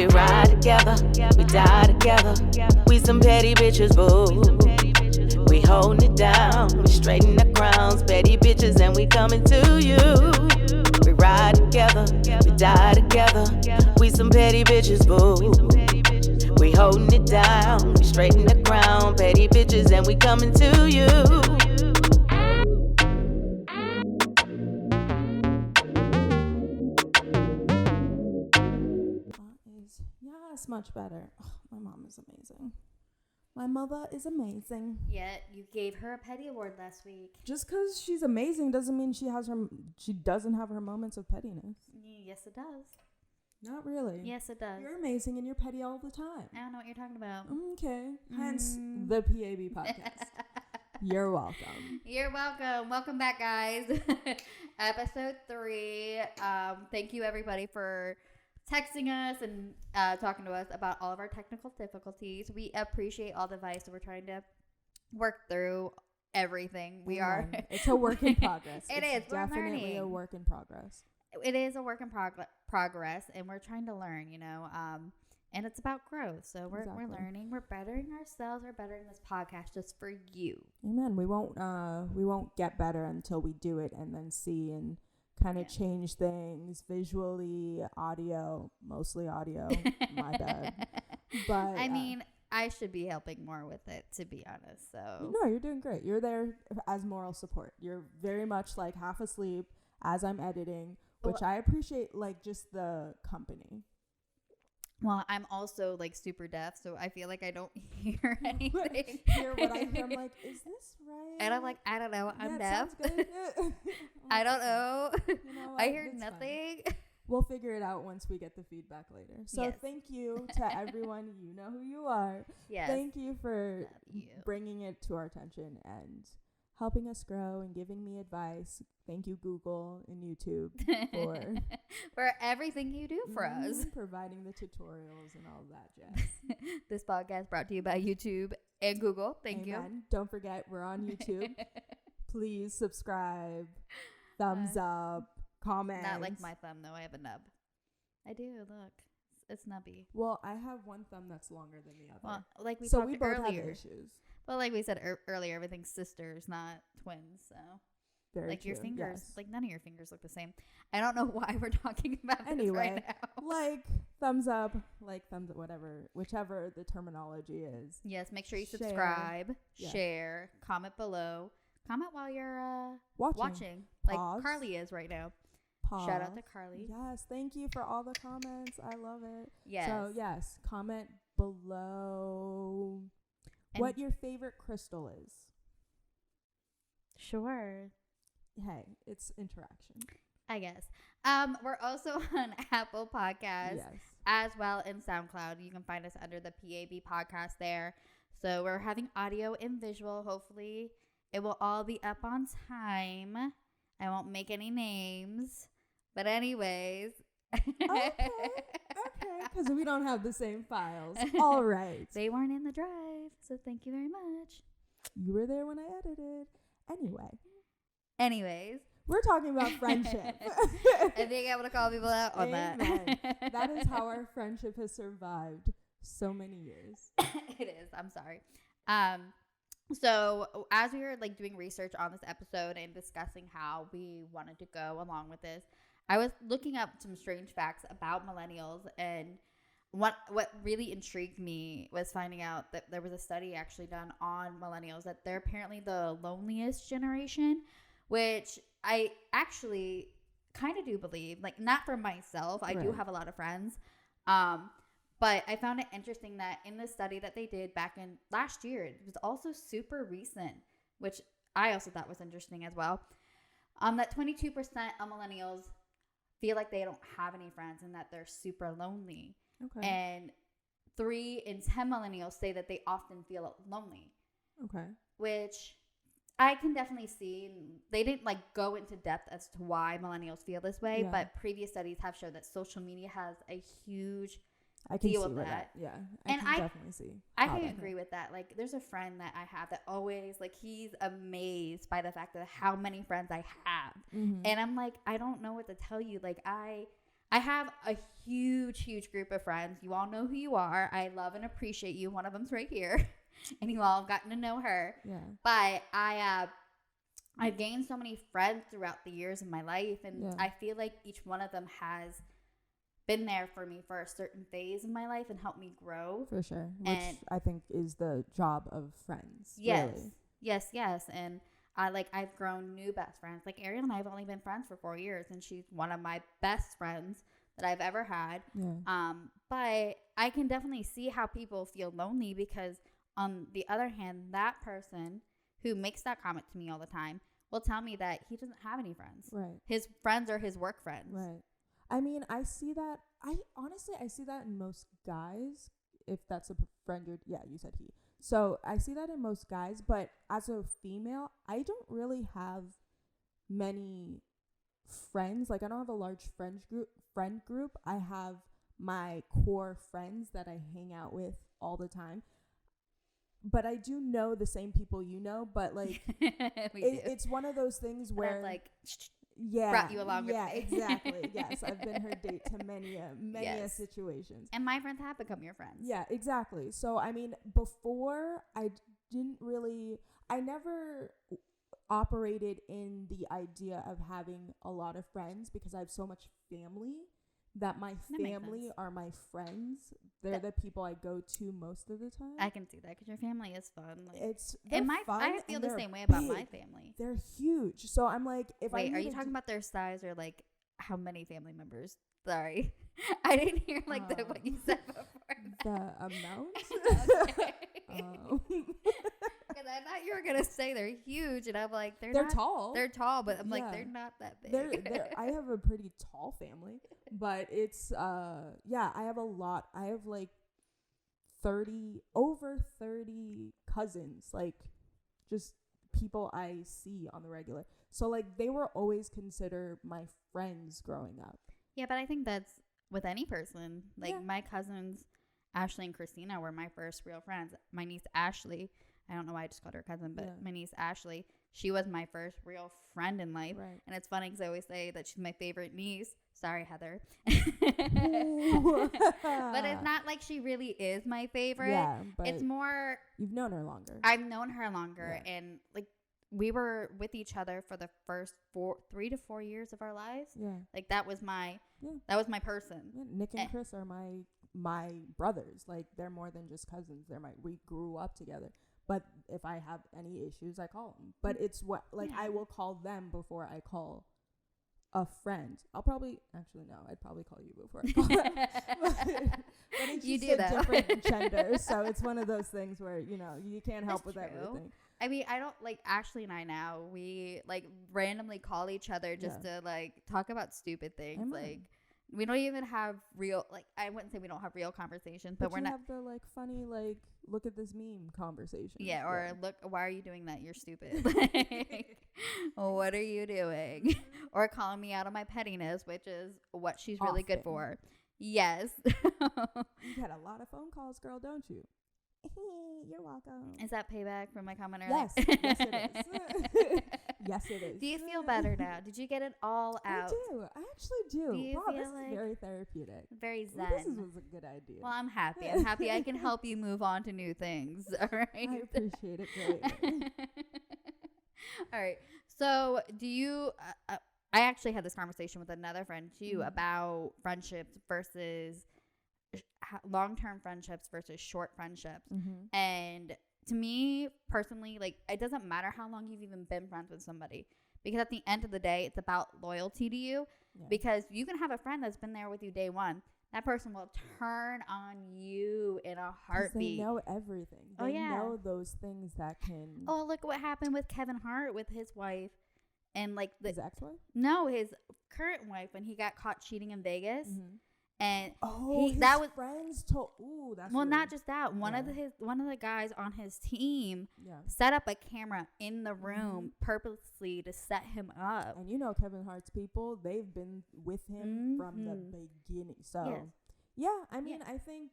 We ride together, we die together. We some petty bitches, boo. We holding it down, we straighten the crowns. Petty bitches and we coming to you. We ride together, we die together. We some petty bitches, boo. We holding it down, we straighten the crown. Petty bitches and we coming to you. Yes, much better. Oh, my mom is amazing. My mother is amazing. Yet you gave her a petty award last week. Just because she's amazing doesn't mean she doesn't have her moments of pettiness. Yes, it does. Not really. Yes, it does. You're amazing and you're petty all the time. I don't know what you're talking about. Okay. Hence the PAB podcast. You're welcome. You're welcome. Welcome back, guys. Episode 3. Thank you, everybody, for texting us and talking to us about all of our technical difficulties. We appreciate all the advice. We're trying to work through everything. We are. It's a work in progress. It's definitely a work in progress. It is a work in progress, and we're trying to learn, and it's about growth. So we're learning, we're bettering ourselves, we're bettering this podcast just for you. Amen. We won't get better until we do it and then see and kind of change things visually, audio, mostly audio. My bad. But I mean, I should be helping more with it, to be honest. So no, you're doing great. You're there as moral support. You're very much like half asleep as I'm editing, which I appreciate, like just the company. Well, I'm also like super deaf, so I feel like I don't hear anything. Hear what I hear. I'm like, is this right? And I'm like, I don't know. I'm deaf. Good. I don't know. I hear it's nothing. Fine. We'll figure it out once we get the feedback later. So yes. Thank you to everyone. You know who you are. Yes. Thank you for bringing it to our attention and helping us grow and giving me advice. Thank you, Google and YouTube, for everything you do for us. Providing the tutorials and all that jazz. This podcast brought to you by YouTube and Google. Thank you. Don't forget, we're on YouTube. Please subscribe, thumbs up, comment. Not like my thumb, though. I have a nub. I do. Look. It's nubby. Well, I have one thumb that's longer than the other. Well, like we so talked we both earlier. have issues. Well, like we said earlier, everything's sisters, not twins. So, very like true. your fingers, yes. like none of your fingers look the same. I don't know why we're talking about this right now. Like thumbs up, whatever, whichever the terminology is. Yes, make sure you subscribe, share, comment below, comment while you're watching, like Carly is right now. Pause. Shout out to Carly. Yes, thank you for all the comments. I love it. Yes. So yes, comment below what your favorite crystal is. Sure. Hey, it's interaction, I guess. We're also on Apple Podcasts as well in SoundCloud. You can find us under the PAB podcast there. So we're having audio and visual. Hopefully it will all be up on time. I won't make any names. But anyways. Okay, because we don't have the same files. All right. They weren't in the drive, so thank you very much. You were there when I edited. Anyways. We're talking about friendship. And being able to call people out on that. That is how our friendship has survived so many years. It is. I'm sorry. So as we were like doing research on this episode and discussing how we wanted to go along with this, I was looking up some strange facts about millennials, and what really intrigued me was finding out that there was a study actually done on millennials that they're apparently the loneliest generation, which I actually kind of do believe. Like, not for myself. I do have a lot of friends. But I found it interesting that in the study that they did back in last year, it was also super recent, which I also thought was interesting as well. That 22% of millennials feel like they don't have any friends and that they're super lonely. Okay. And 3 in 10 millennials say that they often feel lonely. Okay. Which I can definitely see. They didn't like go into depth as to why millennials feel this way, but previous studies have shown that social media has a huge deal with that. Yeah, I can definitely see. I can agree with that. Like, there's a friend that I have that always, like, he's amazed by the fact that how many friends I have. Mm-hmm. And I'm like, I don't know what to tell you. Like, I I have a huge group of friends. You all know who you are. I love and appreciate you. One of them's right here. And you all have gotten to know her. Yeah. But I've gained so many friends throughout the years of my life. And I feel like each one of them has been there for me for a certain phase of my life and helped me grow. For sure. Which I think is the job of friends. Yes. Really. Yes. And I've grown new best friends. Like Aryele and I have only been friends for 4 years, and she's one of my best friends that I've ever had. Yeah. But I can definitely see how people feel lonely, because on the other hand, that person who makes that comment to me all the time will tell me that he doesn't have any friends. Right. His friends are his work friends. Right. I mean, I see that. I see that in most guys. If that's a friend, you said he. So I see that in most guys, but as a female, I don't really have many friends. Like, I don't have a large friend group. I have my core friends that I hang out with all the time. But I do know the same people you know, but like it's one of those things where like yeah, brought you along with me. Yeah, exactly. Yes, I've been her date to many situations. And my friends have become your friends. Yeah, exactly. So, I mean, before I never operated in the idea of having a lot of friends, because I have so much family that my family are my friends. They're the people I go to most of the time. I can see that, because your family is fun. Like, fun, I feel the same way big. about my family. They're huge. So I'm like, are you talking about their size or like how many family members? Sorry, I didn't hear what you said before. The amount. Because I thought you were gonna say they're huge, and I'm like, they're tall. They're tall, but I'm like, they're not that big. I have a pretty tall family, but it's I have a lot. I have like over 30 cousins, like just people I see on the regular. So like they were always considered my friends growing up. Yeah, but I think that's with any person. Like my cousins, Ashley and Christina, were my first real friends. My niece Ashley, I don't know why I just called her cousin, but my niece Ashley, she was my first real friend in life. Right. And it's funny because I always say that she's my favorite niece. Sorry, Heather. But it's not like she really is my favorite. Yeah, but it's more, you've known her longer. I've known her longer, and like we were with each other for the first 3 to 4 years of our lives. Yeah, like that was my person. Yeah, Nick and Chris are my brothers. Like they're more than just cousins. We grew up together. But if I have any issues, I call them. But it's I will call them before I call a friend. I'd probably call you before I call them. But it's you just do a that. different gender, so it's one of those things where, you can't help with everything. I mean, I don't like Ashley and I now. We like randomly call each other just to like talk about stupid things. Like we don't even have real, like, I wouldn't say we don't have real conversations, but we're not. Have the like funny, like, look at this meme conversation. Yeah, or look, why are you doing that? You're stupid. Like, what are you doing? Or calling me out on my pettiness, which is what she's really good for. Yes. You get a lot of phone calls, girl, don't you? You're welcome. Is that payback from my comment earlier? Yes, yes it is. Yes, it is. Do you feel better now? Did you get it all out? I actually do. Do you wow, feel this is very therapeutic. Very zen. Well, this was a good idea. Well, I'm happy. I'm happy I can help you move on to new things. All right. I appreciate it greatly. All right. So do you, I actually had this conversation with another friend too about friendships versus long-term friendships versus short friendships. And to me personally, like, it doesn't matter how long you've even been friends with somebody, because at the end of the day, it's about loyalty to you. Because you can have a friend that's been there with you day one. That person will turn on you in a heartbeat. They know everything. They know those things that can. Oh, look what happened with Kevin Hart with his wife, and like his ex-wife. No, his current wife, when he got caught cheating in Vegas. And his friends told. Ooh, that's well, not just that. One of the guys on his team set up a camera in the room purposely to set him up. And Kevin Hart's people, they've been with him from the beginning. So I mean, I think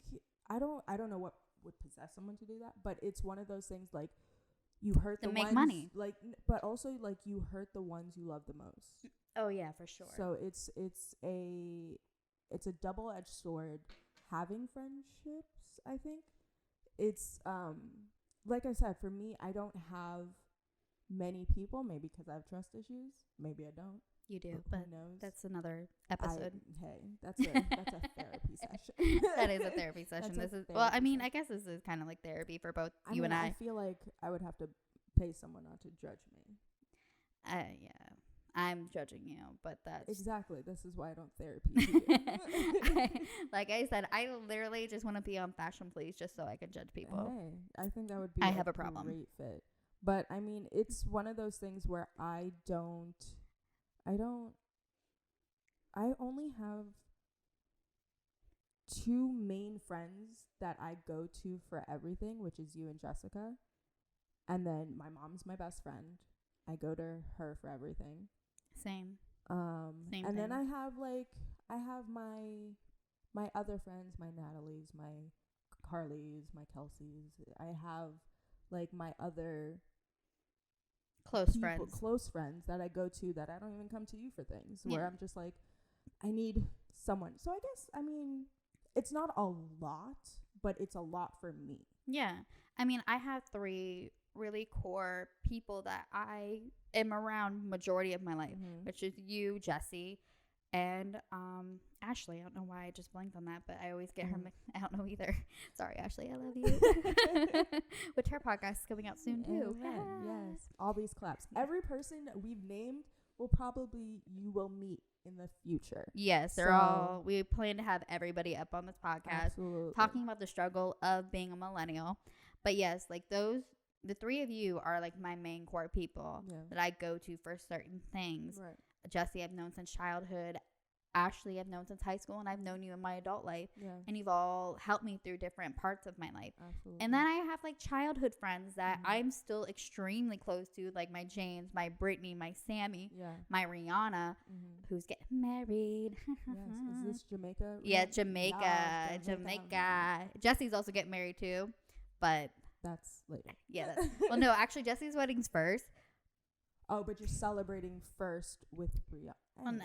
I don't know what would possess someone to do that, but it's one of those things, like, you hurt to the make ones, money, like, but also like you hurt the ones you love the most. Oh yeah, for sure. So it's a it's a double-edged sword having friendships, I think. It's like I said, for me, I don't have many people, maybe because I have trust issues, maybe I don't. You do, Who but knows? that's another episode. That's a therapy session. That is a therapy session. That's This a is, well, I therapy mean, session. I guess this is kind of like therapy for both I you mean, and I. I feel like I would have to pay someone not to judge me. Yeah, I'm judging you, but that's Exactly. This is why I don't therapy you. like I said, I literally just want to be on Fashion Police just so I can judge people. Hey, I think that would be I have a problem. great fit. But I mean, it's one of those things where I only have 2 main friends that I go to for everything, which is you and Jessica. And then my mom's my best friend. I go to her for everything. Same. Same and then thing. I have my other friends, my Natalie's, my Carly's, my Kelsey's. I have like my other Close friends. close friends that I go to that I don't even come to you for things, where Yeah. I'm just like, I need someone. So I guess, I mean, it's not a lot, but it's a lot for me. Yeah. I mean, I have 3 really core people that I am around majority of my life, which is you, Jessie, and Ashley. I don't know why I just blanked on that, but I always get her. I don't know either. Sorry, Ashley. I love you. Which her podcast is coming out soon too. Yes. All these claps. Every person that we've named you will meet in the future. Yes, they're all. We plan to have everybody up on this podcast Absolutely. talking about the struggle of being a millennial. But yes, like the 3 of you are like my main core people that I go to for certain things. Right. Jesse, I've known since childhood. Ashley, I've known since high school, and I've known you in my adult life. Yeah. And you've all helped me through different parts of my life. Absolutely. And then I have like childhood friends that I'm still extremely close to, like my James, my Brittany, my Sammy, my Rihanna, who's getting married. Yes. Is this Jamaica? Yeah, Jamaica. Yes, Jamaica. Jesse's also getting married too, but that's later. yeah. Well, no, actually, Jesse's wedding's first. Oh, but you're celebrating first with Rihanna. Well,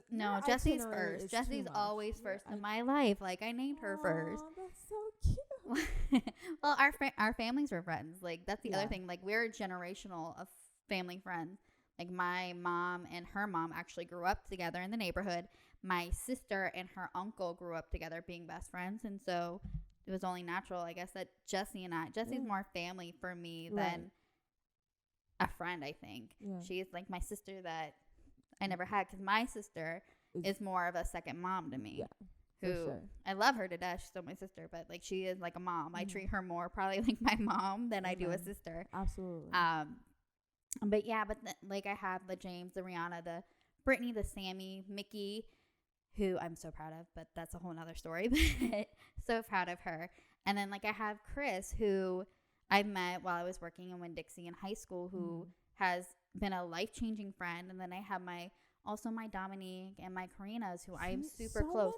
no, Jesse's first. Jesse's always first in my life. Like I named her first. That's so cute. Well, our families were friends. Like that's the other thing. Like we're a generational of family friends. Like my mom and her mom actually grew up together in the neighborhood. My sister and her uncle grew up together being best friends, and so it was only natural, I guess, that Jesse's more family for me than a friend, I think. Yeah. She is like my sister that I never had, because my sister is more of a second mom to me. Yeah, I love her to death. She's still my sister, but like she is like a mom. I treat her more probably like my mom than I do a sister. Absolutely. But yeah, like I have the James, the Rihanna, the Brittany, the Sammy, Mickey, who I'm so proud of, but that's a whole nother story. But so proud of her. And then like I have Chris, who I met while I was working in Winn-Dixie in high school, who has been a life-changing friend. And then I have my Dominique and my Karina's, who I am super close.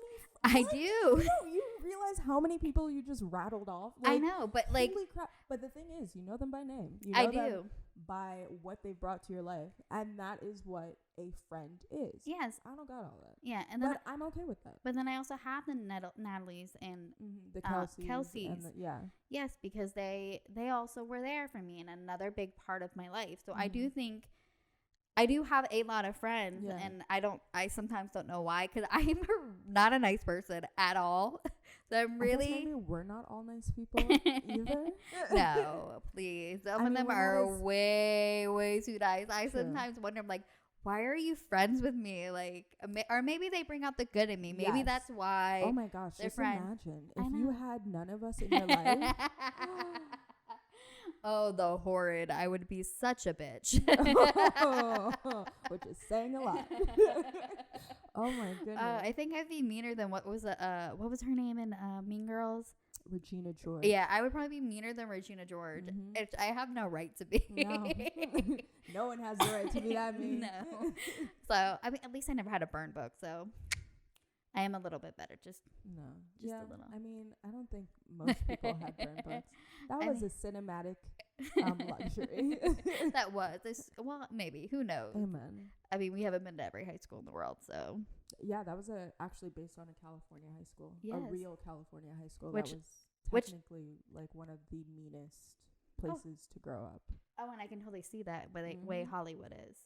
I do. You realize how many people you just rattled off? Like, I know, but like, holy crap. But the thing is, you know them by name. You know I do. Them by what they brought to your life, and that is what a friend is. Yes, I don't got all that. Yeah, and then I'm okay with that. But then I also have the Natalie's and the Kelseys. And yes, because they also were there for me and another big part of my life. So I do think I do have a lot of friends, and I sometimes don't know why, because I'm not a nice person at all. So I'm really. Maybe we're not all nice people either. No, please. Some of them are way, way too nice. I sometimes wonder, I'm like, why are you friends with me? Like, or maybe they bring out the good in me. Maybe that's why. Oh my gosh! They're just friends. Imagine if you had none of us in your life. Oh, the horrid. I would be such a bitch. Which is saying a lot. Oh my goodness. I think I'd be meaner than what was her name in Mean Girls? Regina George. Yeah, I would probably be meaner than Regina George. I have no right to be. No. No one has the right to be that mean. No. So, I mean, at least I never had a burn book, so I am a little bit better. Just a little. I mean, I don't think most people had burn books. That was a cinematic luxury. That was. Well, maybe. Who knows? Amen. I mean, we haven't been to every high school in the world, so. Yeah, that was actually based on a California high school. Yes. A real California high school. Which- that was which- technically like one of the meanest places to grow up. Oh, and I can totally see that by the way Hollywood is.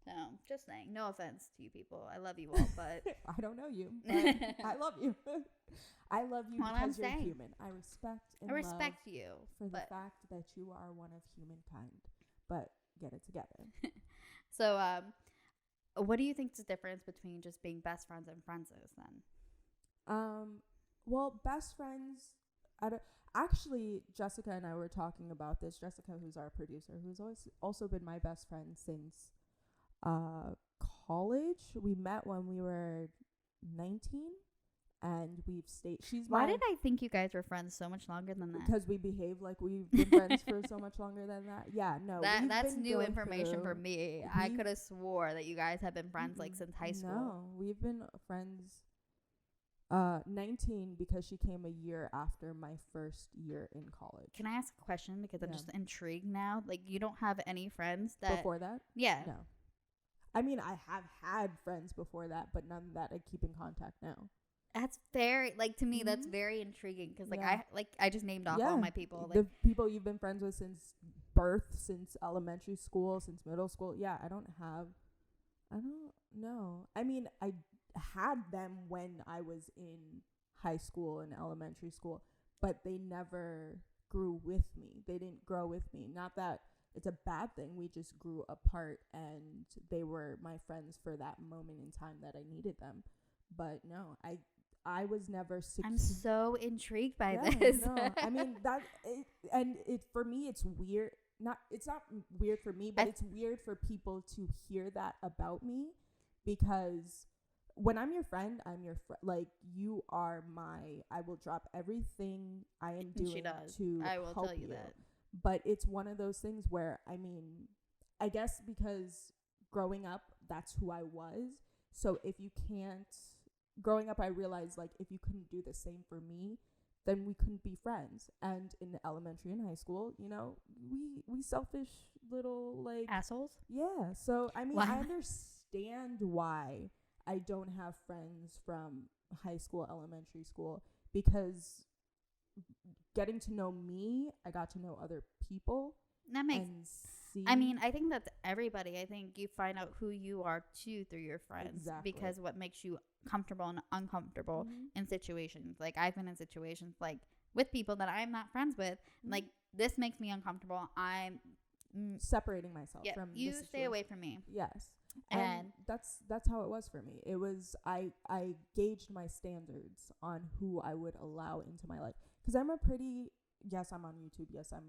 So, just saying. No offense to you people. I love you all, but I don't know you, but I love you. I love you Well, I'm because you're saying. human. I respect and I respect love you. for the but fact that you are one of humankind. But get it together. so, what do you think is the difference between just being best friends and friends is then? Well, best friends. Actually, Jessica and I were talking about this. Jessica, who's our producer, who's always also been my best friend since college. We met when we were 19, and we've stayed. Why did I think you guys were friends so much longer than that? Because we behave like we've been friends for so much longer than that. Yeah, no. That's new information for me. I could have swore that you guys have been friends like since high school. No, we've been friends 19 because she came a year after my first year in college. Can I ask a question? Because I'm just intrigued now. Like, you don't have any friends that... Before that? Yeah. No. I mean, I have had friends before that, but none that I keep in contact now. That's very, like, to me, that's very intriguing. Because, like, I just named off all my people. Like, the people you've been friends with since birth, since elementary school, since middle school. Yeah, I don't know. I mean, I had them when I was in high school and elementary school, but they never grew with me. They didn't grow with me. Not that it's a bad thing. We just grew apart, and they were my friends for that moment in time that I needed them. But no, I was never I'm so intrigued by yeah, this. No, I mean it for me it's weird. It's not weird for me, but it's weird for people to hear that about me, because when I'm your friend, I'm your friend. Like, you are I will drop everything I am doing to I will help tell you that. But it's one of those things where, I mean, I guess because growing up, that's who I was. So if you can't, growing up, I realized, like, if you couldn't do the same for me, then we couldn't be friends. And in elementary and high school, you know, we selfish little, like, assholes. Yeah. So, I mean, Wow. I understand why I don't have friends from high school, elementary school, because getting to know me, I got to know other people. That makes I mean, I think that's everybody. I think you find out who you are too through your friends. Exactly. Because what makes you comfortable and uncomfortable in situations. Like, I've been in situations like with people that I'm not friends with. Like, this makes me uncomfortable. I'm separating myself from you the stay away from me. Yes. And that's how it was for me. It was I gauged my standards on who I would allow into my life, because I'm on YouTube, yes, I'm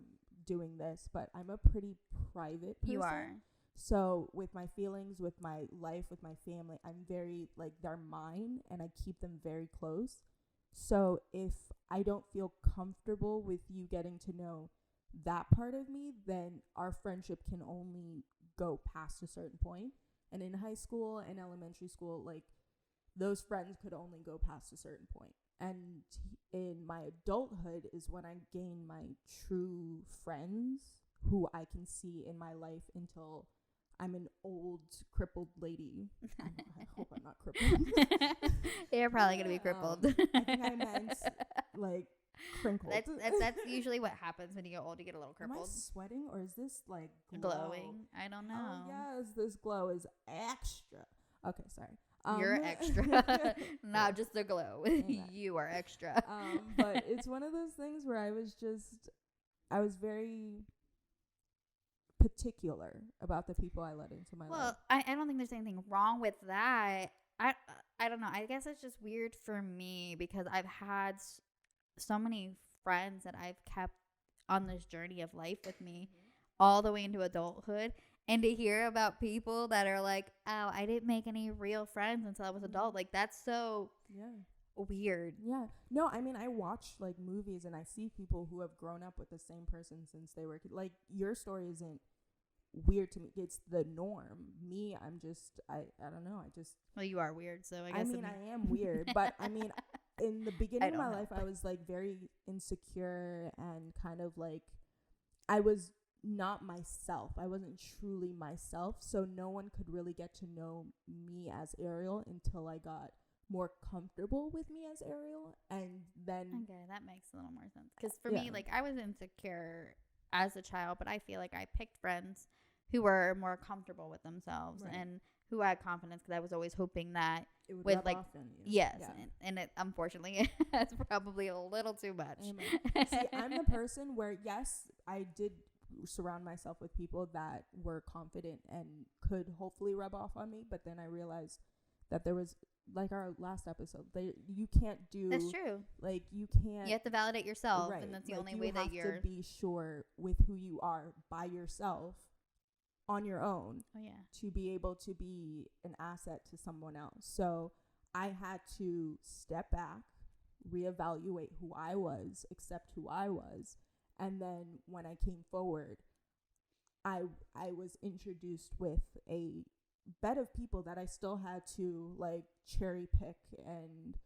doing this, but I'm a pretty private person. You are. So with my feelings, with my life, with my family, I'm very, like, they're mine, and I keep them very close. So if I don't feel comfortable with you getting to know that part of me, then our friendship can only go past a certain point. And in high school and elementary school, like, those friends could only go past a certain point. And in my adulthood is when I gain my true friends who I can see in my life until I'm an old, crippled lady. I hope I'm not crippled. You're probably going to be crippled. I think I meant, like, crinkled. That's usually what happens when you get old. You get a little crippled. Am I sweating, or is this, like, glowing? I don't know. Oh, yes, this glow is extra. Okay, sorry. You're extra. Not just the glow. You are extra. But it's one of those things where I was very particular about the people I let into my life. Well, I don't think there's anything wrong with that. I don't know. I guess it's just weird for me because I've had so many friends that I've kept on this journey of life with me all the way into adulthood. And to hear about people that are like, oh, I didn't make any real friends until I was adult. Like, that's so weird. Yeah. No, I mean, I watch, like, movies and I see people who have grown up with the same person since they were like, your story isn't weird to me. It's the norm. Me, I'm just, I don't know. Well, you are weird, so I guess. I am weird. But, I mean, in the beginning of my life, I was, like, very insecure and kind of, like, I was not myself. I wasn't truly myself. So no one could really get to know me as Aryele until I got more comfortable with me as Aryele. And then okay, that makes a little more sense. Because for me, like, I was insecure as a child, but I feel like I picked friends who were more comfortable with themselves and who had confidence, because I was always hoping that it would with rub like off on you. yes, and it unfortunately it's probably a little too much. See, I'm the person where yes, I did surround myself with people that were confident and could hopefully rub off on me, but then I realized that there was, like our last episode, you can't do. That's true. Like you can't. You have to validate yourself, right, and that's the like, only way that you're. You have to be sure with who you are by yourself, on your own. Oh yeah. To be able to be an asset to someone else. So I had to step back, reevaluate who I was, accept who I was, and then when I came forward, I was introduced with a bed of people that I still had to like cherry pick and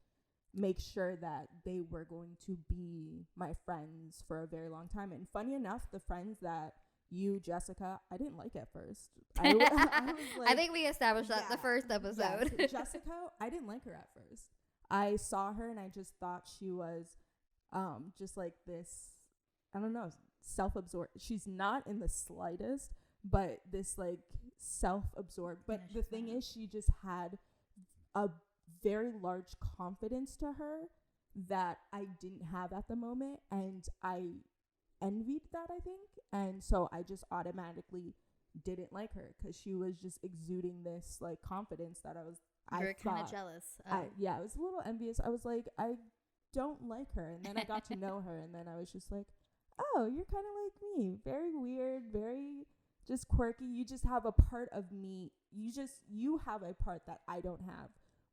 make sure that they were going to be my friends for a very long time. And funny enough, the friends that you, Jessica, I didn't like at first. I was like, I think we established that the first episode. Yes. Jessica, I didn't like her at first. I saw her and I just thought she was just like this, I don't know, self-absorbed. She's not in the slightest, but this like self-absorbed. But the thing is, she just had a very large confidence to her that I didn't have at the moment, and I envied that, I think. And so I just automatically didn't like her because she was just exuding this like confidence that you were kind of jealous. I was a little envious. I was like, I don't like her. And then I got to know her, and then I was just like, oh, you're kind of like me. Very weird, very just quirky. You just have a part of me. You have a part that I don't have,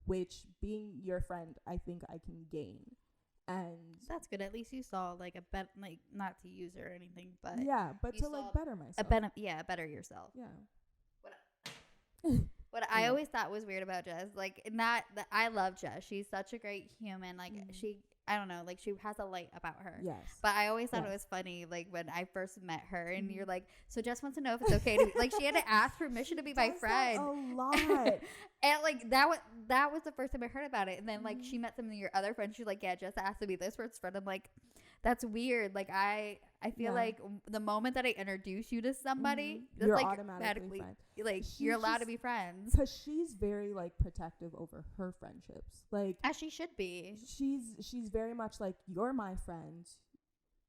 which being your friend, I think I can gain. And that's good. At least you saw like like not to use her or anything, but but to like better myself. Better yourself. Yeah. What I always thought was weird about Jess, like not that I love Jess. She's such a great human. Like I don't know, like she has a light about her. Yes. But I always thought it was funny, like when I first met her, and you're like, so Jess wants to know if it's okay to be, like she had to ask permission to be my friend. A lot. And like that was the first time I heard about it. And then like she met some of your other friends. She's like, yeah, Jess asked to be this person's friend. I'm like, that's weird. Like I feel like the moment that I introduce you to somebody, that's you're like automatically fine. Like you're allowed to be friends. Because she's very like protective over her friendships. Like as she should be. She's very much like, you're my friend,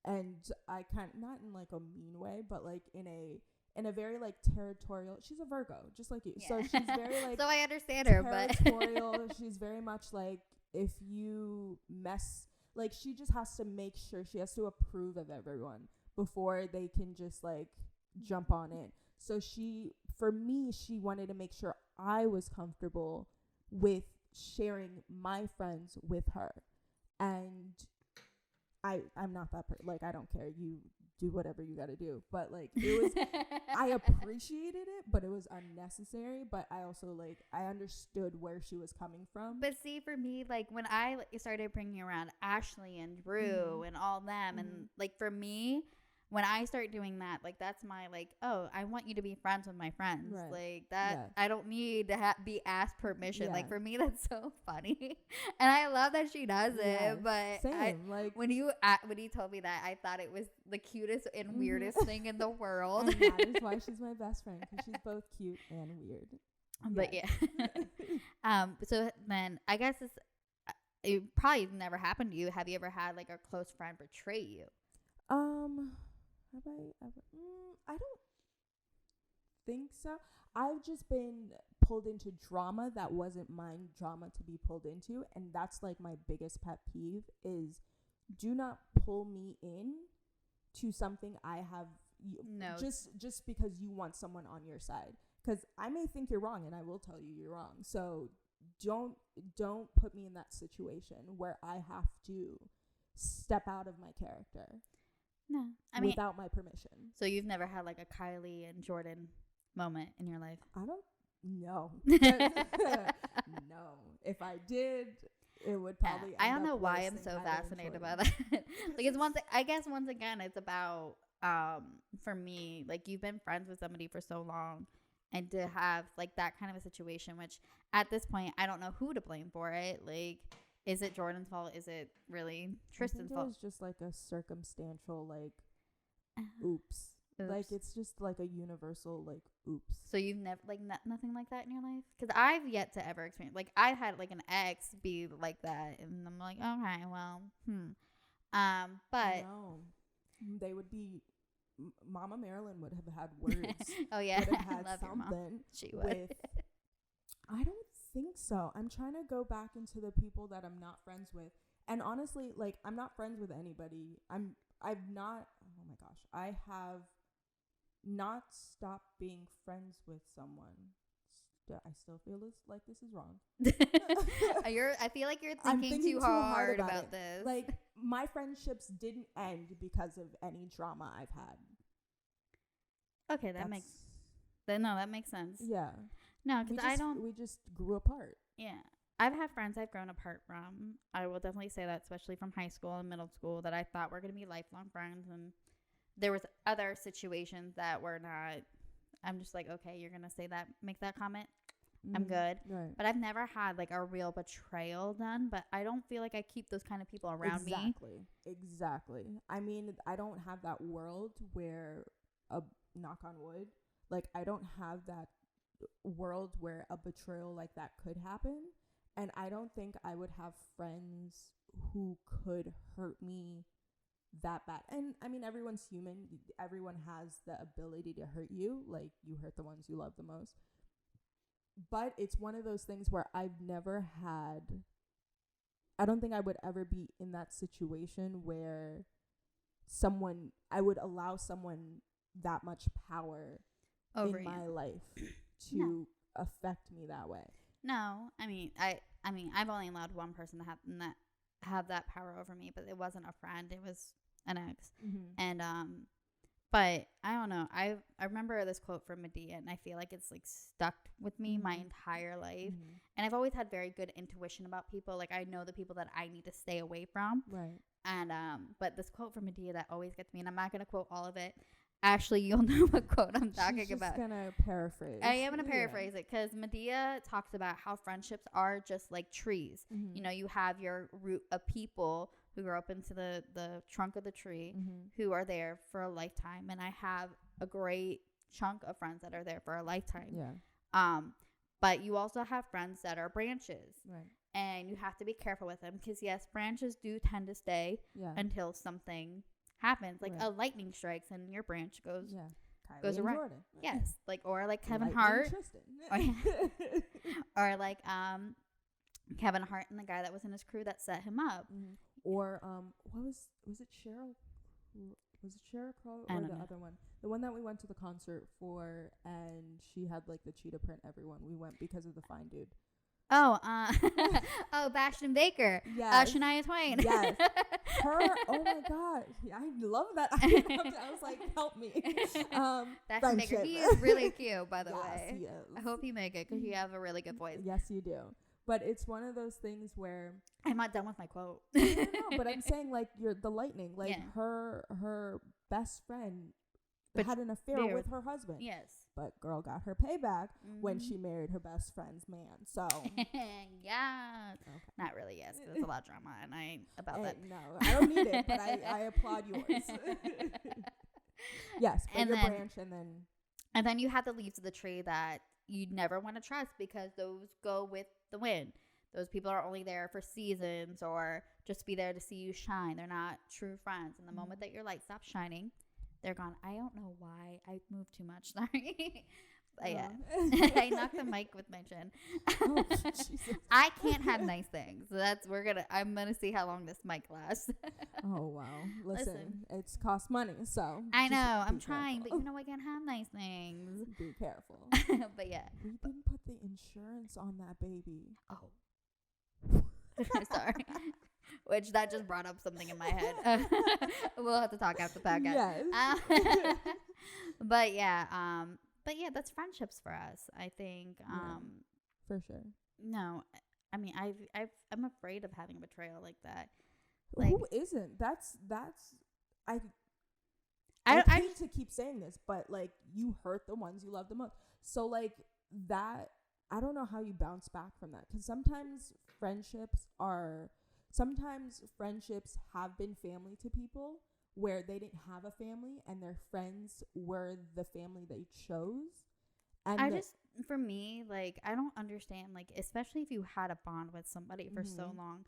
and I kind of, not in like a mean way, but like in a very like territorial. She's a Virgo, just like you. Yeah. So she's very like so I understand her, but territorial. She's very much like, if you mess. Like, she just has to make sure, she has to approve of everyone before they can just, like, jump on it. So for me, she wanted to make sure I was comfortable with sharing my friends with her. And I'm not that person. Like, I don't care. You do whatever you got to do. But, like, it was, I appreciated it, but it was unnecessary. But I also, like, I understood where she was coming from. But see, for me, like, when I started bringing around Ashley and Drew and all them, and, like, for me, when I start doing that, like, that's my, like, oh, I want you to be friends with my friends. Right. Like, that, I don't need to be asked permission. Yeah. Like, for me, that's so funny. And I love that she does it. But when you told me that, I thought it was the cutest and weirdest thing in the world. And that is why she's my best friend, because she's both cute and weird. But, yeah. So then, I guess it probably never happened to you. Have you ever had, like, a close friend betray you? Have I ever? I don't think so. I've just been pulled into drama that wasn't mine drama to be pulled into, and that's like my biggest pet peeve is, do not pull me in to something I have. Just because you want someone on your side, because I may think you're wrong and I will tell you you're wrong. So don't put me in that situation where I have to step out of my character. No, I mean, without my permission. So you've never had like a Kylie and Jordan moment in your life? I don't know. No. If I did, it would probably. I don't know why I'm so fascinated by that. Like, it's I guess once again, it's about for me, like, you've been friends with somebody for so long, and to have like that kind of a situation, which at this point I don't know who to blame for it. Like, is it Jordan's fault? Is it really Tristan's fault? It was just like a circumstantial, like, oops. Like, it's just like a universal, like, oops. So you've never, like, nothing like that in your life? Because I've yet to ever experience, like, I had like an ex be like that, and I'm like, okay, well, but no, they would be. Mama Marilyn would have had words. Oh yeah, would have had I love your mom. something. She would. With, I don't think so. I'm trying to go back into the people that I'm not friends with, and honestly, like, I'm not friends with anybody. I've not. Oh my gosh, I have not stopped being friends with someone. I still feel like this is wrong. I feel like you're thinking too hard about this. Like, my friendships didn't end because of any drama I've had. Okay, that makes sense. Yeah. No, because we just grew apart. Yeah. I've had friends I've grown apart from. I will definitely say that, especially from high school and middle school, that I thought were going to be lifelong friends. And there was other situations that were not. I'm just like, okay, you're going to say that, make that comment. I'm good. Right. But I've never had like a real betrayal done, but I don't feel like I keep those kind of people around me. Exactly. I mean, I don't have that world where, knock on wood, like, I don't have that world where a betrayal like that could happen. And I don't think I would have friends who could hurt me that bad. And I mean, everyone's human. Everyone has the ability to hurt you. Like, you hurt the ones you love the most. But it's one of those things where I don't think I would ever be in that situation where I would allow someone that much power over in my life to affect me that way. No, I mean, I've only allowed one person to have that power over me, but it wasn't a friend; it was an ex. Mm-hmm. And but I don't know. I remember this quote from Medea, and I feel like it's like stuck with me my entire life. Mm-hmm. And I've always had very good intuition about people. Like, I know the people that I need to stay away from. Right. And but this quote from Medea that always gets me, and I'm not gonna quote all of it. Actually, you'll know what quote I'm talking about. She's gonna paraphrase. I am gonna paraphrase it, because Medea talks about how friendships are just like trees. Mm-hmm. You know, you have your root of people who grow up into the trunk of the tree, who are there for a lifetime, and I have a great chunk of friends that are there for a lifetime. Yeah. But you also have friends that are branches, right? And you have to be careful with them, because yes, branches do tend to stay until something happens, like a lightning strikes and your branch goes goes around. Jordan. Yes, like, or like Kevin Hart, or like Kevin Hart and the guy that was in his crew that set him up. Or what was it Cheryl? Was it Cheryl Crow or the other one? The one that we went to the concert for, and she had like the cheetah print everyone. We went because of the fine dude. Oh, Bastion Baker. Yes. Shania Twain. Yes. Her. Oh my God. I love that. I was like, help me. Bastion Baker. He is really cute, by the yes, way. He is. I hope you make it, because you have a really good voice. Yes, you do. But it's one of those things where I'm not done with my quote. No, but I'm saying, like, you're the lightning. Like, her best friend had an affair with her husband. Yes. But girl got her payback when she married her best friend's man. So yeah. Okay. Not really, yes. There's a lot of drama and that. No, I don't need it, but I applaud yours. Yes, but and your branch, and then you have the leaves of the tree that you'd never want to trust, because those go with the wind. Those people are only there for seasons, or just be there to see you shine. They're not true friends. And the moment that your light stops shining, they're gone. I don't know why. I moved too much. Sorry. But yeah. I knocked the mic with my chin. Oh, I can't have nice things. So I'm gonna see how long this mic lasts. Oh wow. Listen, it's cost money, so I know. I'm trying, but I can't have nice things. Be careful. But yeah. We didn't put the insurance on that baby. Oh. Sorry. Which that just brought up something in my head. We'll have to talk after the podcast. Yes. But yeah, that's friendships for us, I think. For sure. No, I mean, I'm afraid of having a betrayal like that. Like, who isn't? I hate to keep saying this, but like you hurt the ones you love the most. So like that, I don't know how you bounce back from that, because sometimes friendships have been family to people where they didn't have a family and their friends were the family they chose. And for me, like, I don't understand, like, especially if you had a bond with somebody for so long,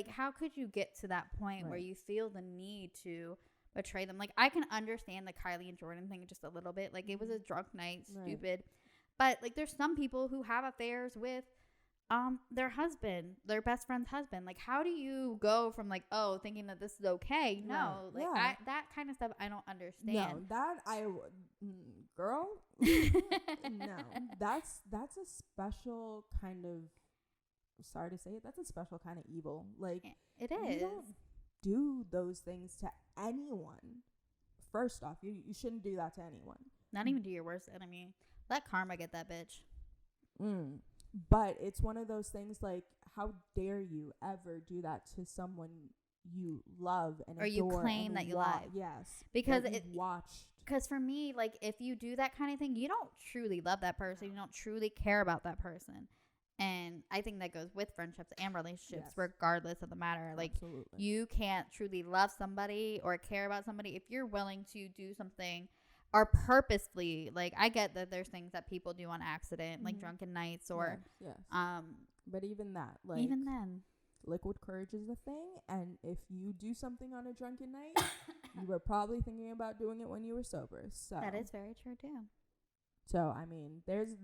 how could you get to that point where you feel the need to betray them? Like, I can understand the Kylie and Jordan thing just a little bit. Like, it was a drunk night, stupid. But, like, there's some people who have affairs with their husband, their best friend's husband. Like, how do you go from, like, oh, thinking that this is okay? No. Like, that kind of stuff I don't understand. No, girl, no. That's a special kind of, sorry to say it, that's a special kind of evil. Like, it is. You don't do those things to anyone. First off, you shouldn't do that to anyone. Not even to your worst enemy. Let karma get that bitch. But it's one of those things, like, how dare you ever do that to someone you love and or adore, you claim that you love. Yes, because because for me, like, if you do that kind of thing, you don't truly love that person. You don't truly care about that person. And I think that goes with friendships and relationships, regardless of the matter. Like, you can't truly love somebody or care about somebody if you're willing to do something or purposefully. Like, I get that there's things that people do on accident, like drunken nights or but even that, like, even then, liquid courage is a thing. And if you do something on a drunken night, you were probably thinking about doing it when you were sober. So that is very true too. So I mean, there's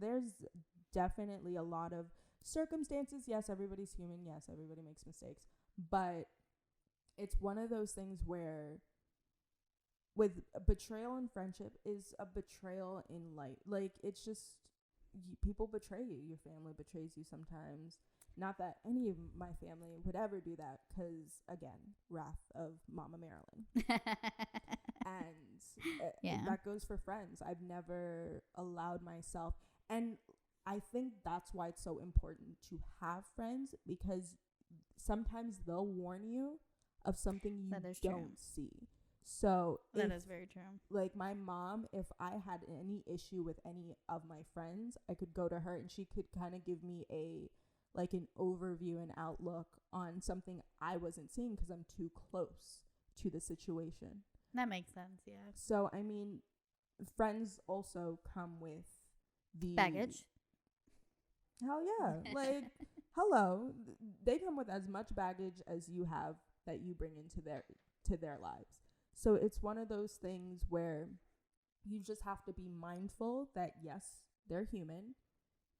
definitely a lot of circumstances. Yes, everybody's human. Yes, everybody makes mistakes. But it's one of those things where with betrayal in friendship is a betrayal in life. Like, it's just, people betray you. Your family betrays you sometimes. Not that any of my family would ever do that, because, again, wrath of Mama Marilyn. And that goes for friends. I've never allowed myself. And I think that's why it's so important to have friends, because sometimes they'll warn you of something you don't see. So that is very true. Like, my mom, if I had any issue with any of my friends, I could go to her and she could kind of give me an overview and outlook on something I wasn't seeing because I'm too close to the situation. That makes sense, yeah. So, I mean, friends also come with the baggage. Hell yeah. Like, hello. They come with as much baggage as you have that you bring into their lives. So it's one of those things where you just have to be mindful that, yes, they're human.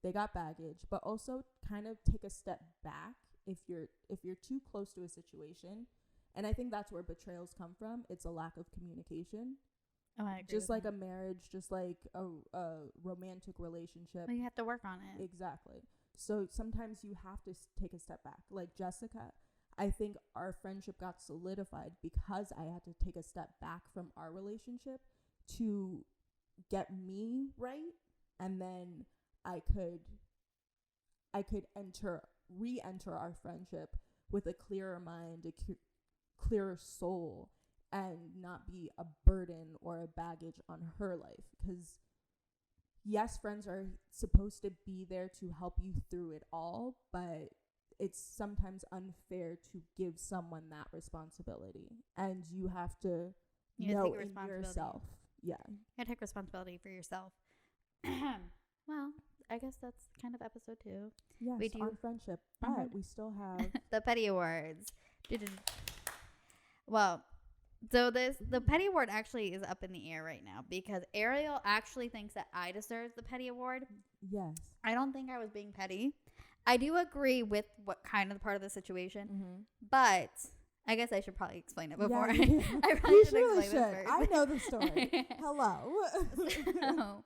They got baggage, but also kind of take a step back if you're too close to a situation. And I think that's where betrayals come from. It's a lack of communication. Oh, I agree. Just like a marriage, just like a romantic relationship. Well, you have to work on it. Exactly. So sometimes you have to take a step back. Like Jessica, I think our friendship got solidified because I had to take a step back from our relationship to get me right, and then I could re-enter our friendship with a clearer mind, a clearer soul, and not be a burden or a baggage on her life. Because yes, friends are supposed to be there to help you through it all, but it's sometimes unfair to give someone that responsibility, and you have to know in yourself. Yeah, you gotta take responsibility for yourself. Well, I guess that's kind of episode 2. Yes, we do on friendship, but we still have the Petty Awards. Well, so the Petty Award actually is up in the air right now because Aryele actually thinks that I deserve the Petty Award. Yes. I don't think I was being petty. I do agree with what kind of part of the situation, but I guess I should probably explain it before. Yeah. I probably should explain this first. I know the story. Hello. So,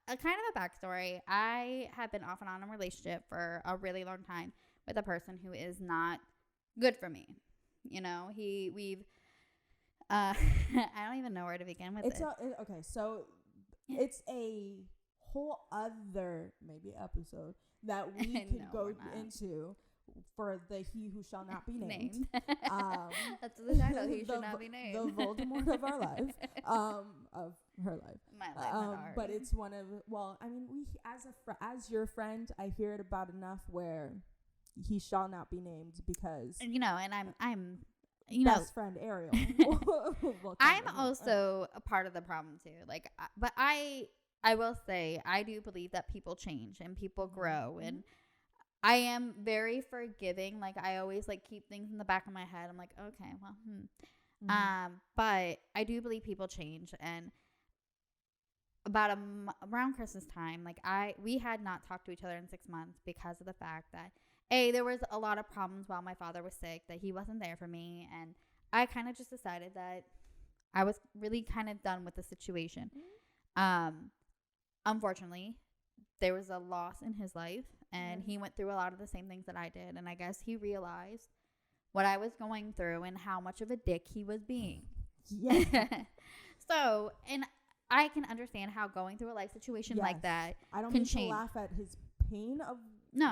a kind of a backstory. I have been off and on in a relationship for a really long time with a person who is not good for me. You know, we've I don't even know where to begin with this. Okay, so it's a whole other maybe episode that we could go into for the He Who Shall Not Be Named. That's exactly so he should not be named. The Voldemort of our life, of her life. My life, not ours. But it's one of, well, I mean, we as your friend, I hear it about enough where he shall not be named because, and I'm best friend Aryele. I'm also a part of the problem too. Like, but I will say I do believe that people change and people grow, and I am very forgiving. Like, I always like keep things in the back of my head. I'm like, okay, well, but I do believe people change. And about around Christmas time, like we had not talked to each other in 6 months because of the fact that there was a lot of problems while my father was sick, that he wasn't there for me, and I kind of just decided that I was really kind of done with the situation. Unfortunately, there was a loss in his life, and he went through a lot of the same things that I did, and I guess he realized what I was going through and how much of a dick he was being. Yeah. So, and I can understand how going through a life situation like that I don't can mean change. to laugh at his pain of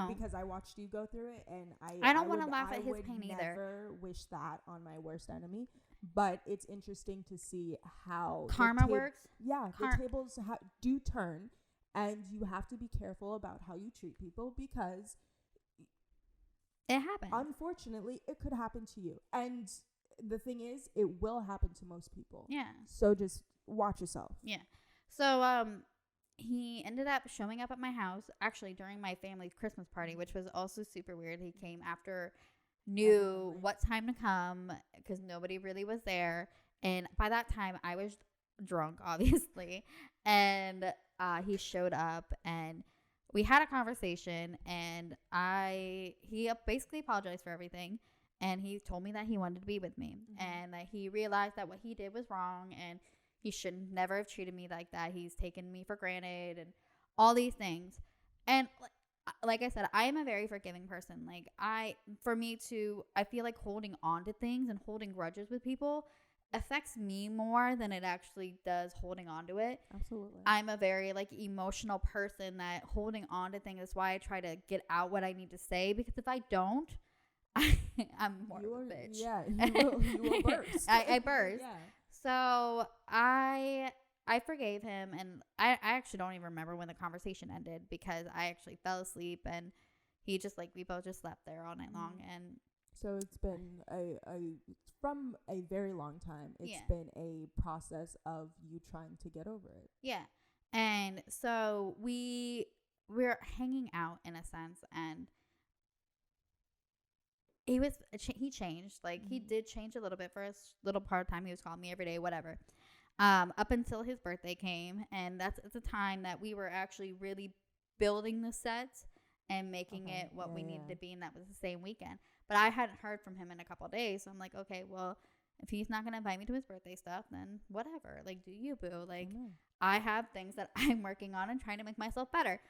because I watched you go through it, and I don't want to laugh at his pain either. I never wish that on my worst enemy, but it's interesting to see how karma works. Yeah, the tables do turn, and you have to be careful about how you treat people because it happens. Unfortunately, it could happen to you, and the thing is, it will happen to most people. Yeah. So just watch yourself. Yeah. So he ended up showing up at my house actually during my family's Christmas party, which was also super weird. He came after knew what time to come because nobody really was there, and by that time I was drunk, obviously, and he showed up and we had a conversation, and he basically apologized for everything, and he told me that he wanted to be with me, and that he realized that what he did was wrong, and he should never have treated me like that. He's taken me for granted and all these things. And like I said, I am a very forgiving person. Like I feel like holding on to things and holding grudges with people affects me more than it actually does holding on to it. Absolutely. I'm a very like emotional person that holding on to things. That's why I try to get out what I need to say, because if I don't, I'm more of a bitch. Yeah, you will burst. I burst. Yeah. So I forgave him, and I actually don't even remember when the conversation ended because I actually fell asleep, and he just like we both just slept there all night long. And so it's been from a very long time. It's been a process of you trying to get over it. Yeah. And so we're hanging out in a sense, and he changed. Like he did change a little bit for a little part of time. He was calling me every day, whatever. Up until his birthday came, and that's at the time that we were actually really building the set and making it what we needed to be, and that was the same weekend. But I hadn't heard from him in a couple of days, so I'm like, okay, well, if he's not gonna invite me to his birthday stuff, then whatever. Like, do you, boo? Like, I have things that I'm working on and trying to make myself better.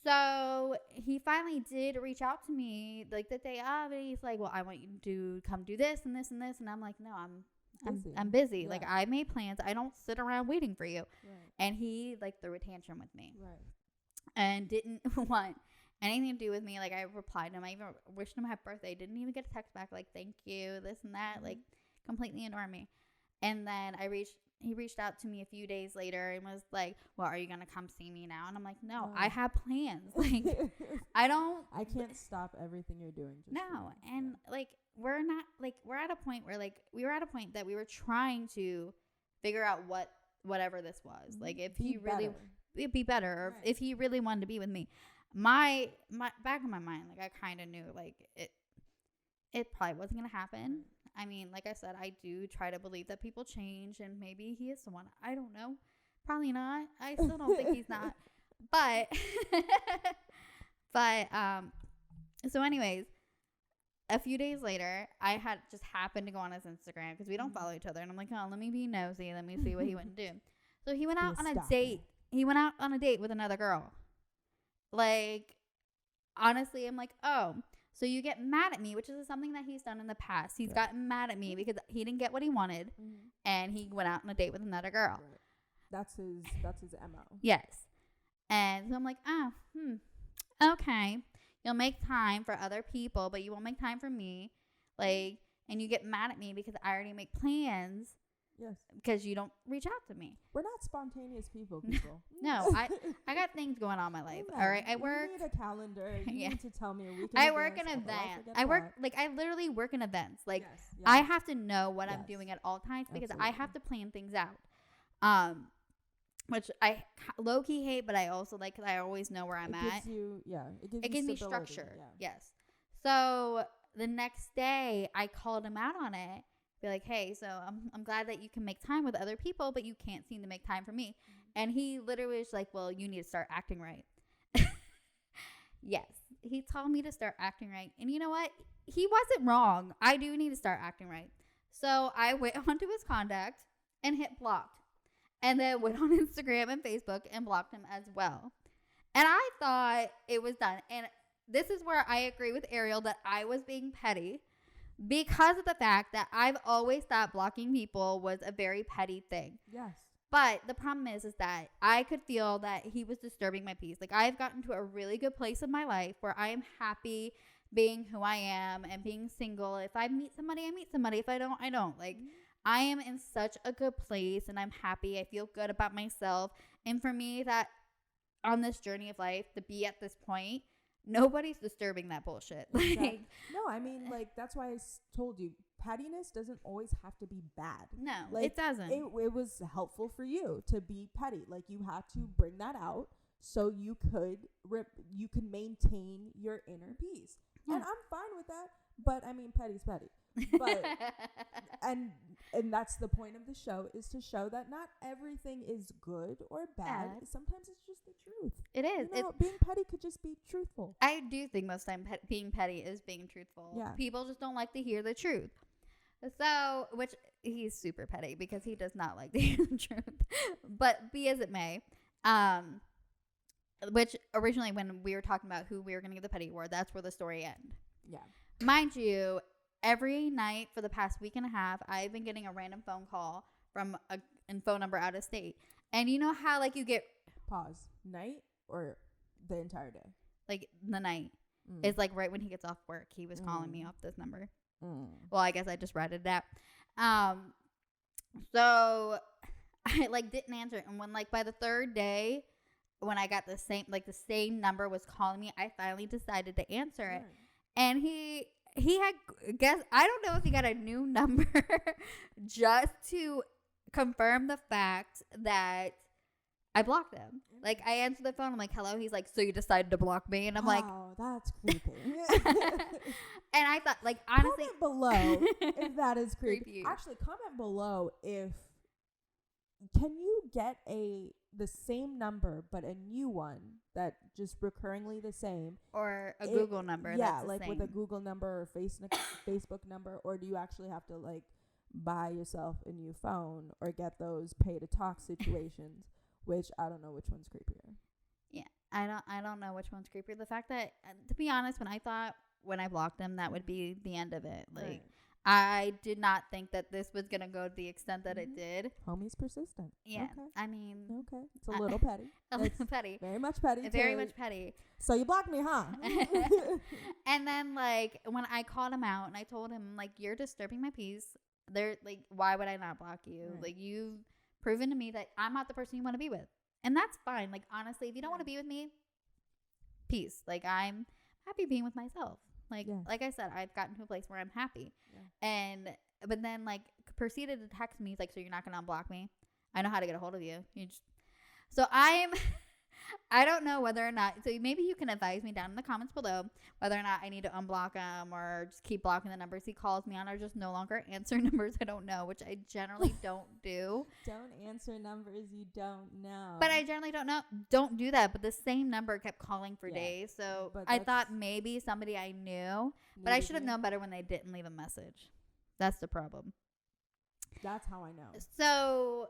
So he finally did reach out to me like the day of, and he's like, well, I want you to come do this and this and this. And I'm like, no, I'm busy. Yeah. Like, I made plans. I don't sit around waiting for you. Right. And he like threw a tantrum with me. Right. And didn't want anything to do with me. Like, I replied to him. I even wished him happy birthday. Didn't even get a text back like, thank you, this and that. Like, completely ignored me. And then he reached out to me a few days later and was like, well, are you going to come see me now? And I'm like, no, I have plans. Like, I can't stop everything you're doing. And like, we're at a point where like, we were at a point that we were trying to figure out whatever this was. Like, if he really, it'd be better, or if he really wanted to be with me. My back in my mind, like, I kind of knew like it probably wasn't going to happen. I mean, like I said, I do try to believe that people change, and maybe he is someone. I don't know. Probably not. I still don't think he's not. But, so anyways, a few days later, I had just happened to go on his Instagram because we don't follow each other. And I'm like, oh, let me be nosy. Let me see what he went and do. So he went out on a date. He went out on a date with another girl. Like, honestly, I'm like, oh. So you get mad at me, which is something that he's done in the past. He's gotten mad at me because he didn't get what he wanted, and he went out on a date with another girl. Right. That's his MO. Yes. And so I'm like, okay. You'll make time for other people, but you won't make time for me. Like, and you get mad at me because I already make plans Yes. because you don't reach out to me. We're not spontaneous people. No, I got things going on in my life. Yeah, All right, I you work. need a calendar. You Yeah. need to tell me a week. I work in events. I literally work in events. Like, yes, yes. I have to know what I'm Yes. doing at all times because I Absolutely. have to plan things out. Which I low key hate, but I also like because I always know where I'm it at. gives you, It gives me stability, structure. Yeah. Yes. So the next day, I called him out on it. Be like, hey, so I'm glad that you can make time with other people, but you can't seem to make time for me. And he literally was like, well, you need to start acting right. Yes. He told me to start acting right. And you know what? He wasn't wrong. I do need to start acting right. So I went onto his contact and hit blocked. And then went on Instagram and Facebook and blocked him as well. And I thought it was done. And this is where I agree with Aryele that I was being petty because of the fact that I've always thought blocking people was a very petty thing. Yes. But the problem is that I could feel that he was disturbing my peace. Like, I've gotten to a really good place in my life where I am happy being who I am and being single. If I meet somebody, I meet somebody. If I don't, I don't. Like, I am in such a good place and I'm happy. I feel good about myself. And for me, that on this journey of life, to be at this point, nobody's disturbing that bullshit. Like, no, I mean, like, that's why I told you, pettiness doesn't always have to be bad. no, Like, it doesn't. It was helpful for you to be petty. Like, you had to bring that out so you could maintain your inner peace. Yeah. And I'm fine with that. But I mean, petty's petty. But and that's the point of the show, is to show that not everything is good or bad. Sometimes it's just the truth. It is. You know, being petty could just be truthful. I do think most time being petty is being truthful. Yeah. People just don't like to hear the truth. So, which he's super petty because he does not like to hear the truth. But be as it may, which originally when we were talking about who we were going to give the petty award, that's where the story ended. Yeah. Mind you, every night for the past week and a half, I've been getting a random phone call from a phone number out of state. And you know how, like, you get... Pause. Night or the entire day? Like, the night. It's like right when he gets off work, he was calling me off this number. Well, I guess I just read it out. So I, like, didn't answer it. And when, like, by the third day, when I got the same number was calling me, I finally decided to answer it. And he had, I don't know if he got a new number just to confirm the fact that I blocked him. Like, I answered the phone. I'm like, hello. He's like, so you decided to block me? And I'm like, oh, that's creepy. and I thought, like, honestly. Comment below if that is creepy. Creepy. Actually, comment below if, can you get the same number, but a new one that just recurringly the same. Or a Google number. Yeah, that's the like same. with a Google number or Facebook number, or do you actually have to, like, buy yourself a new phone or get those pay to talk situations? Which I don't know which one's creepier. Yeah, I don't know which one's creepier. The fact that, to be honest, when I blocked him, that would be the end of it. Like, Right. I did not think that this was gonna go to the extent that it did. Homie's persistent. Yeah, Okay. I mean, Okay. It's a little petty. a little petty, Very much petty. very much petty. So you blocked me, huh? And then, like, when I called him out and I told him, like, you're disturbing my peace. Like, why would I not block you? Right. Like, you've proven to me that I'm not the person you want to be with. And that's fine. Like, honestly, if you don't want to be with me, peace. Like, I'm happy being with myself. Like, Yes. like I said, I've gotten to a place where I'm happy. Yeah. But then, like, proceeded to text me. He's like, so you're not going to unblock me? I know how to get a hold of you. So I don't know whether or not, so maybe you can advise me down in the comments below whether or not I need to unblock him or just keep blocking the numbers he calls me on, or just no longer answer numbers I don't know, which I generally don't do. Don't answer numbers you don't know. But I generally don't do that. But the same number kept calling for days. So But I thought maybe somebody I knew, but I should have known better when they didn't leave a message. That's the problem. That's how I know. So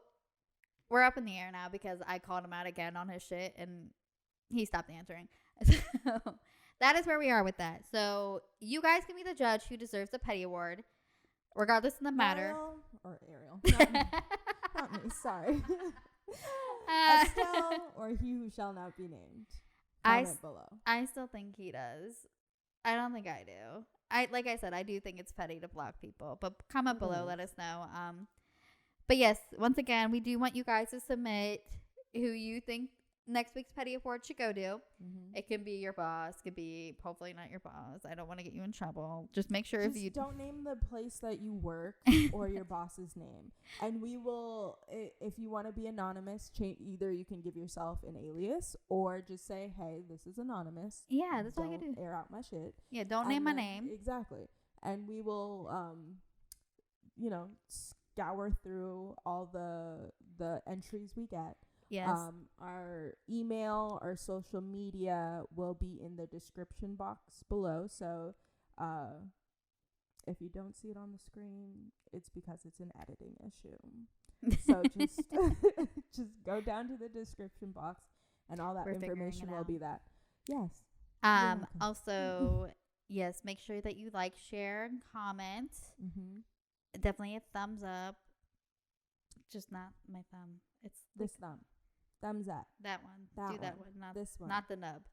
we're up in the air now because I called him out again on his shit and he stopped answering. So that is where we are with that. So you guys can be the judge who deserves the petty award, regardless of the matter. Aryele. Not me. Sorry. Estelle or he who shall not be named. Comment below. I still think he does. I don't think I do. like I said, I do think it's petty to block people, but comment below, is. let us know. But yes, once again, we do want you guys to submit who you think next week's petty award should go to. It can be your boss, could be hopefully not your boss. I don't want to get you in trouble. Just make sure Just if you don't name the place that you work or your boss's name, and we will. If you want to be anonymous, either you can give yourself an alias or just say, "Hey, this is anonymous." Yeah, that's all you Don't do. air out my shit. Yeah, don't name my name. Exactly, and we will, scour through all the entries we get. Yes. Our email, our social media will be in the description box below. So, if you don't see it on the screen, it's because it's an editing issue. So just just go down to the description box, and all that information will be that. Yes. Also, yes, make sure that you like, share, and comment. Definitely a thumbs up. Just not my thumb. It's this thumb. Thumbs up. That one. Do that one. Not this one. Not the nub.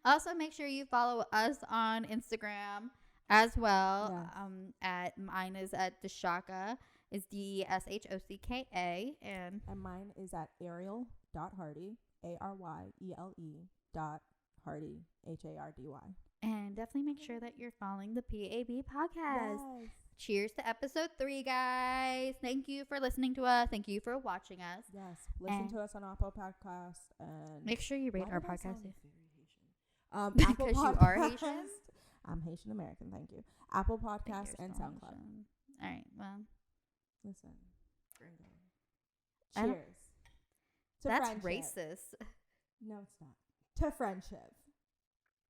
Also, make sure you follow us on Instagram as well. Yes. At mine is at DeShocka. It's DESHOCKA, and mine is at Aryele.Hardy, ARYELE.Hardy, HARDY. And definitely make sure that you're following the PAB podcast. Yes. Cheers to episode 3, guys. Thank you for listening to us. Thank you for watching us. Yes. Listen to us on Apple Podcast. And make sure you rate our podcast. Apple Because you are Haitian? I'm Haitian American. Thank you. Apple Podcast and SoundCloud. All right. Well, listen. Cheers. That's friendship. Racist. No, it's not. To friendship.